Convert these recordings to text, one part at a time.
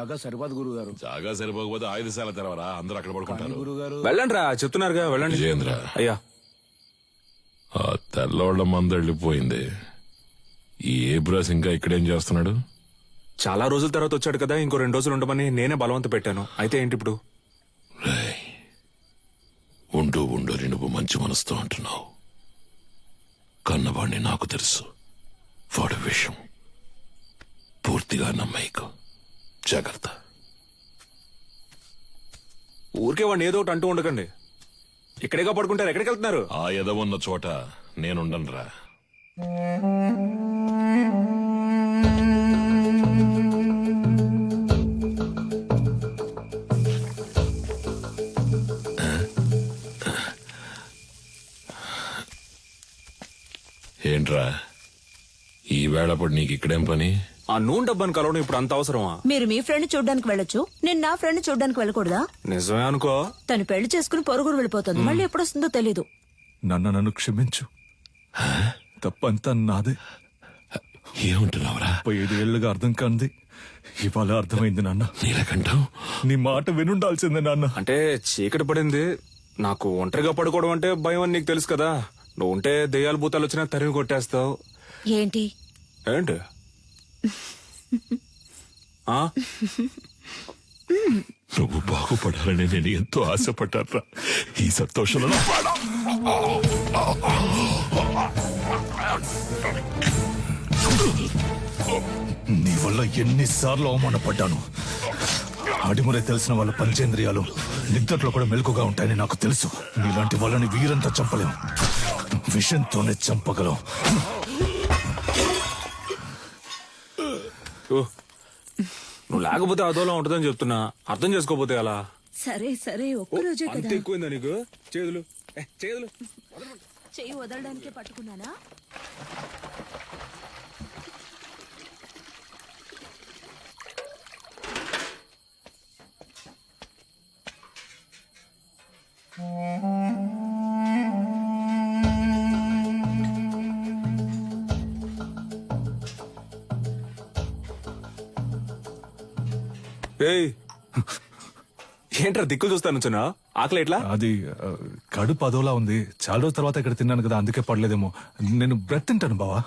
జాగా సరిపోదు గురుగారు. జాగా సరిపోకపోతే ఆయుధశాల తెరవరా, అందరూ అక్కడ పడుకుంటారు. గురుగారు వెళ్ళండి రా, చెప్తున్నారుగా వెళ్ళండి. విజయేంద్ర, అయ్యా ఆ తెల్లోళ్ల మంద వెళ్ళిపోయింది. ఈ ఏబ్రాస్ ఇంకా ఇక్కడేం చేస్తున్నాడు? చాలా రోజుల తర్వాత వచ్చాడు కదా, ఇంకో 2 రోజులు ఉండమని నేనే బలవంత పెట్టాను. అయితే ఏంటి ఇప్పుడు? రేయ్, ఉండు ఉండు అని నువ్వు మంచి మనసుతో అంటున్నావు. కన్నవాణ్ణి నాకు తెలుసు. వాడి విషయం పూర్తిగా నమ్మేకు. జాగ్రత్త. ఊరికే వాడిని ఏదో ఒకటి అంటూ ఉండకండి. ఇక్కడేగా పడుకుంటారు, ఎక్కడికి వెళ్తున్నారు? ఆ ఎదవున్న చోట నేనుండనురా. ఏంట్రా ఈ వేళప్పుడు నీకు ఇక్కడేం పని? ఆ నూనె డబ్బాని కలవడం ఇప్పుడు అంత అవసరమా? మీరు మీ ఫ్రెండ్ చూడ్డానికి వెళ్ళొచ్చు, నేను నా ఫ్రెండ్ చూడ్డానికి వెళ్ళకూడదా? నిజమే అనుకో. తను పెళ్లి చేసుకుని పొరుగురు వెళ్ళిపోతుంది, మళ్ళీ ఎప్పుడొస్తుందో తెలీదు. నన్ను క్షమించు. తప్పంతా నాదే. ఏమంటున్నావురా? 5 ఏళ్లుగా అర్థం కాంది ఇవాళ అర్థమైంది నాన్న. నీలకంఠం, నీ మాట వినుండాల్సిందే నాన్న. అంటే చీకటి పడింది, నాకు ఒంటరిగా పడుకోవడం అంటే భయం అని నీకు తెలుసు కదా. నువ్వు ఉంటే దెయ్యాలు భూతాలు వచ్చినా తరిమి కొట్టేస్తావు. ఏంటి ఏంటి? ఆ? నువ్వు బాగుపడాలని నేను ఎంతో ఆశపడ్డారా. ఈ సంతోషంలో నీ వల్ల ఎన్నిసార్లు అవమానపడ్డాను. అడిమురే తెలిసిన వాళ్ళ పంచేంద్రియాలు నిద్రలో కూడా మెలకుగా ఉంటాయని నాకు తెలుసు. నీలాంటి వాళ్ళని వీరంతా చంపలేం, విషంతోనే చంపగలం. ఓ, నువ్వు లేకపోతే అదోలా ఉంటుందని చెప్తున్నా, అర్థం చేసుకోపోతే అలా. సరే సరే, ఒక్కరోజే అంత కదా. ఎక్కువైందా నీకు? చేతులు చేతులు చెయ్యి వదలడానికే పట్టుకున్నానా? ఏయ్, ఏంట్రా దిక్కులు చూస్తా నుంచున్నా? ఆకలి ఎట్లా? అది కడుపు అదోలా ఉంది. చాలా రోజుల తర్వాత ఇక్కడ తిన్నాను కదా, అందుకే పడలేదేమో. నేను బ్రెడ్ తింటాను బావా.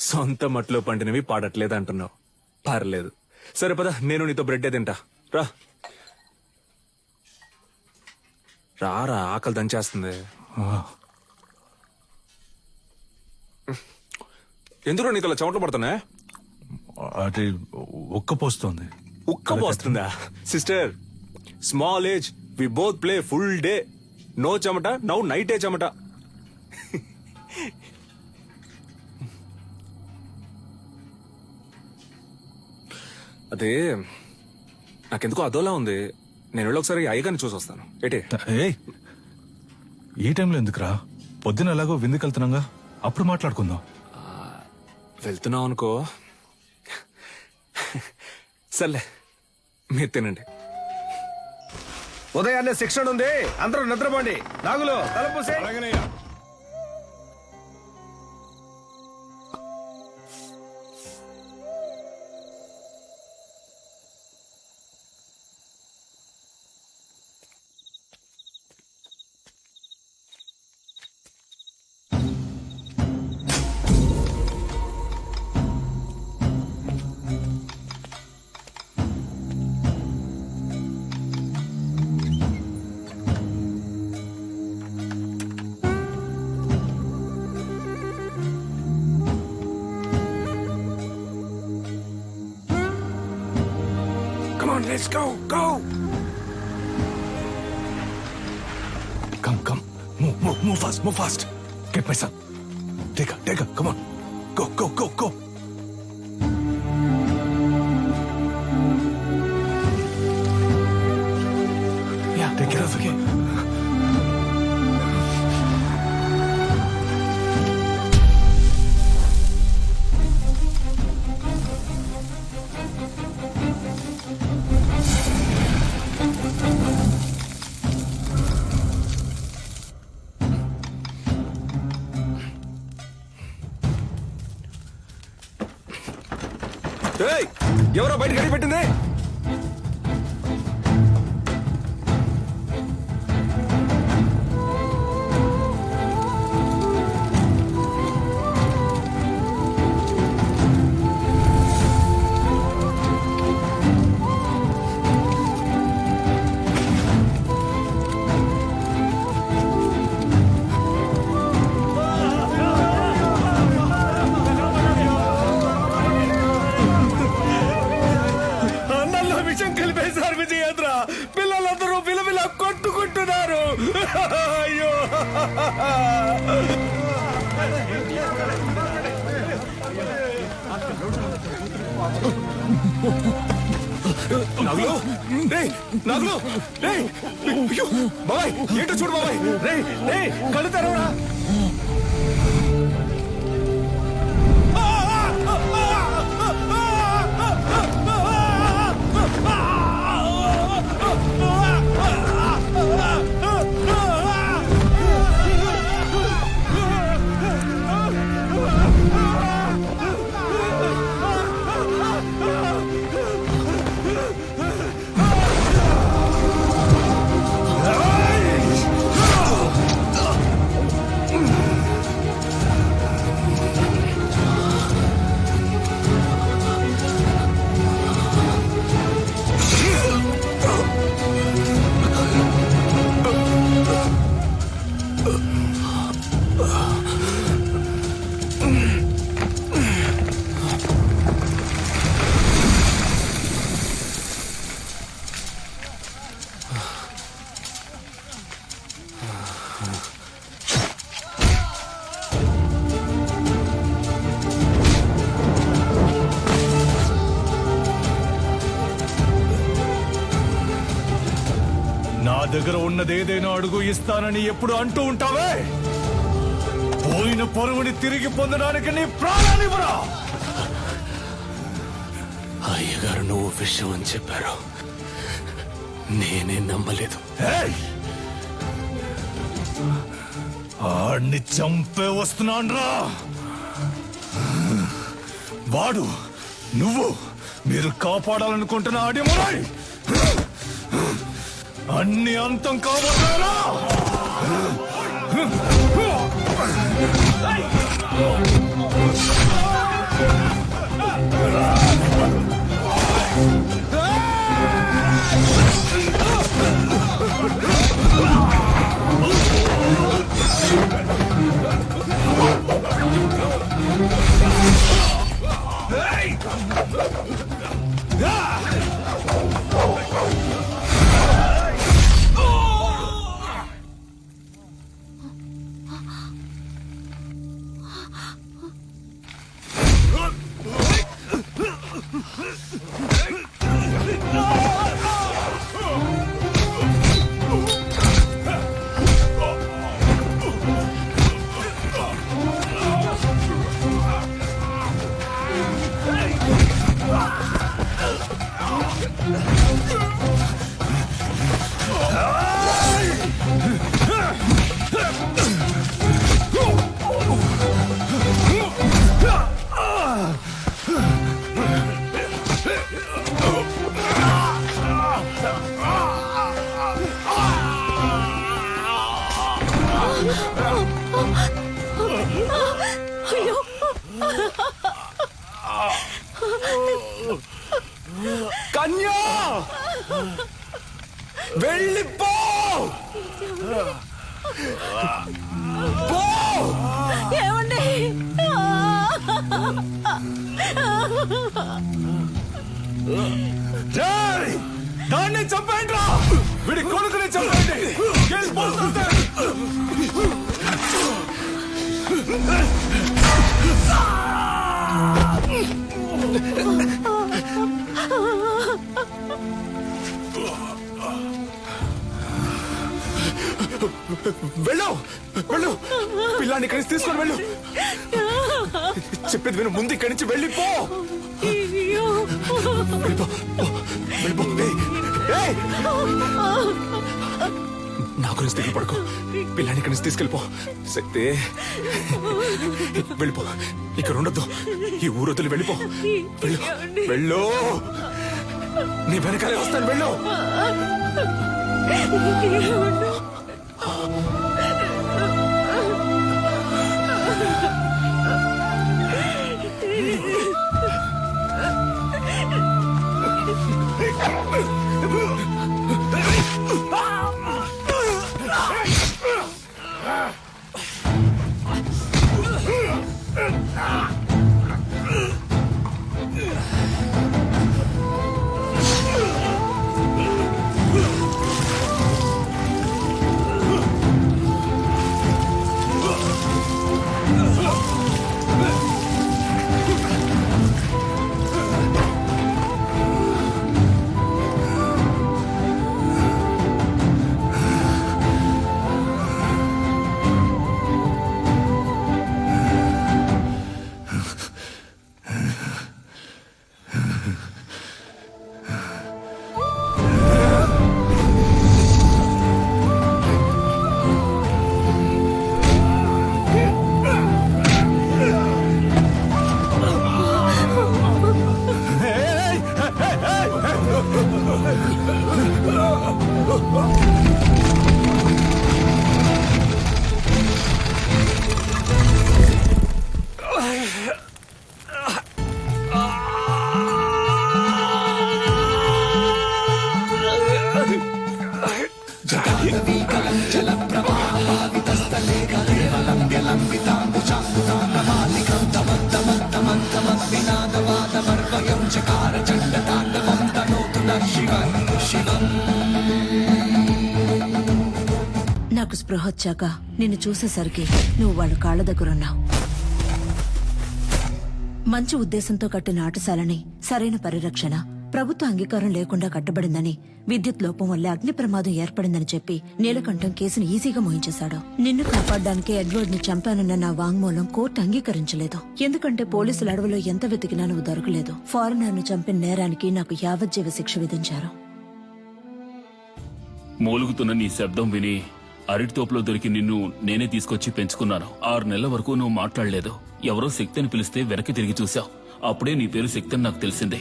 సొంత మట్లో పండినవి పాడట్లేదు అంటున్నావు. పర్లేదు, సరే పద, నేను నీతో బ్రెడ్డే తింటా. రా రారా, ఆకలి దంచేస్తుంది. ఎందుకు నీకు అలా చెమటలు పడుతున్నా? అది ఉక్కపోస్తోంది. ఉక్క పోస్తుందా? Sister, small age, we both play full day. No చెమట, నౌ నైటే చెమట. అదే నాకెందుకో అదోలా ఉంది. నేను వెళ్ళి ఒకసారి అయ్యగారిని చూసి వస్తాను. ఏటే? ఏయ్, ఈ టైంలో ఎందుకురా? పొద్దున ఎలాగో విందుకు వెళ్తున్నాగా, అప్పుడు మాట్లాడుకుందాం. వెళ్తున్నావు అనుకో. సర్లే, మీరు తినండి. ఉదయాన్నే శిక్షణ ఉంది, అందరూ నిద్రపోండి. నాగులు తలుపూసే. Let's go, go! Come. Move fast. Get my son. Take her. Come on. Go. Yeah, take care of it. Hey! ఎవరో బయట గడి పెట్టింది? అన్నంలో విషయం కలిపేశారు విజయేంద్ర. పిల్లలందరూ విలవిల కొట్టుకుంటున్నారు. అయ్యో నగులు, రేయ్, నగులు, రేయ్, అయ్యో, బాబాయ్ ఏంటో చూడు బాబాయ్. రేయ్, రేయ్, కళ్ళు తెరవరా. నా దగ్గర ఉన్నది ఏదైనా అడుగు ఇస్తానని ఎప్పుడు అంటూ ఉంటావే. పోయిన పరువుని తిరిగి పొందడానికి నీ ప్రాణాన్ని ఇవ్వరా. అయ్యగారు నువ్వు విషయం అని చెప్పారు, నేనే నమ్మలేదు. ఏయ్! ఆడిని చంపే వస్తున్నాన్రా. వాడు నువ్వు మీరు కాపాడాలనుకుంటున్న ఆడిమురాయ్ అన్ని అంతం కాబోతారా. అయ్యో కన్యా వెళ్ళిపో. ఏమండి? రేయ్, దాన్ని చంపేయండి రా. వీడి కొడుకుని చంపేయండి. వెళ్ళిపోతుంటే. వెళ్ళు, వెళ్ళు, పిల్లాన్ని ఇక్కడి నుంచి తీసుకొని వెళ్ళు. చెప్పేది విను, ముందు ఇక్కడి నుంచి వెళ్ళిపో. వెళ్ళిపో, వెళ్ళిపో. ఏయ్, ఏయ్. నా గురించి దిగులు పడుకో. పిల్లాన్ని ఇక్కడి నుంచి తీసుకెళ్ళిపో. శక్తి, వెళ్ళిపో. ఇక్కడ ఉండొద్దు. ఈ ఊరు వదిలి వెళ్ళిపో. వెళ్ళు, వెళ్ళు. నీ వెనకాలే వస్తాను. వెళ్ళు. నాకు స్పృహ వచ్చాక నిన్ను చూసేసరికి నువ్వు వాళ్ళ కాళ్ళ దగ్గరున్నావు. మంచి ఉద్దేశంతో కట్టిన ఆటశాలని సరైన పరిరక్షణ, ప్రభుత్వ అంగీకారం లేకుండా కట్టబడిందని, విద్యుత్ లోపం వల్ల అగ్ని ప్రమాదం ఏర్పడిందని చెప్పి నీలకంఠం కేసును ఈజీగా మోయించేశాడు. నిన్ను కాపాడడానికి ఎడ్వర్డ్ ని చంపానన్న నా వాంగ్మూలం కోర్టు అంగీకరించలేదు. ఎందుకంటే పోలీసుల అడవిలో ఎంత వెతికినా నువ్వు దొరకలేదు. ఫారినర్ ను చంపిన నేరానికి నాకు యావజ్జీవ శిక్ష విధించారు. మూలుగుతున్న నీ శబ్దం విని అరటి తోపులో దొరికి నిన్ను నేనే తీసుకొచ్చి పెంచుకున్నాను. 6 నెలల వరకు నువ్వు మాట్లాడలేదు. ఎవరో శక్తిని పిలిస్తే వెనక్కి తిరిగి చూశావు. అప్పుడే నీ పేరు శక్తి అని నాకు తెలిసింది.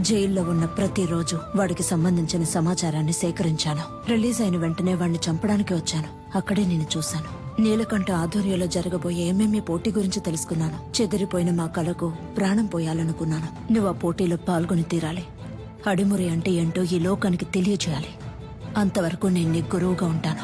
జైల్లో ఉన్న ప్రతిరోజు వాడికి సంబంధించిన సమాచారాన్ని సేకరించాను. రిలీజ్ అయిన వెంటనే వాడిని చంపడానికి వచ్చాను. అక్కడే నేను చూశాను. నీలకంఠ ఆధ్వర్యంలో జరగబోయే ఎంఎంఏ పోటీ గురించి తెలుసుకున్నాను. చెదిరిపోయిన మా కళకు ప్రాణం పోయాలనుకున్నాను. నువ్వు ఆ పోటీలో పాల్గొని తీరాలి. అడిమురి అంటే ఏంటో ఈ లోకానికి తెలియచేయాలి. అంతవరకు నేను నీ గురువుగా ఉంటాను.